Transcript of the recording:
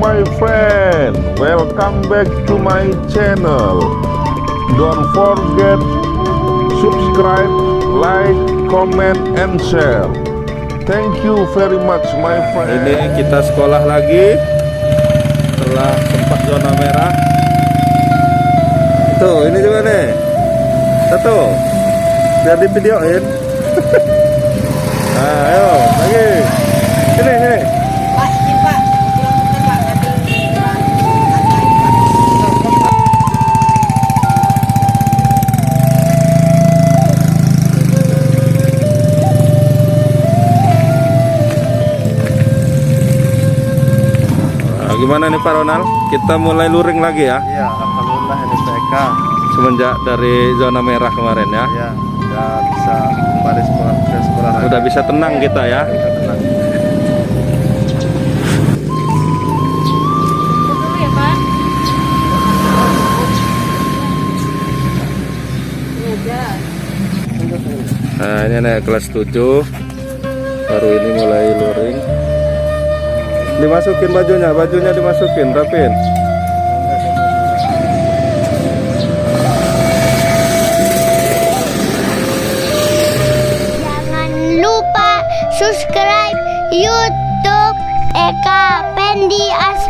my friend, welcome back to my channel. Don't forget subscribe, like, comment, and share. Thank you very much my friend. Ini kita sekolah lagi setelah sempat zona merah. Tuh, ini juga nih. Satu. Biar di videoin. Nah, ayo, lagi. Sini. Pak, ini Pak, pulang bentar Pak, nanti Nah, gimana nih Pak Ronald? Kita mulai luring lagi ya? Iya, alhamdulillah ini PK. Semenjak dari zona merah kemarin ya? Ya, udah bisa kembali ke sekolah lagi. Udah bisa tenang kita ya? Bisa tenang. dulu ya Pak. Nah, ini anak kelas 7 baru ini mulai luring. Dimasukin bajunya dimasukin, rapin. Jangan lupa subscribe YouTube Eka Pendi As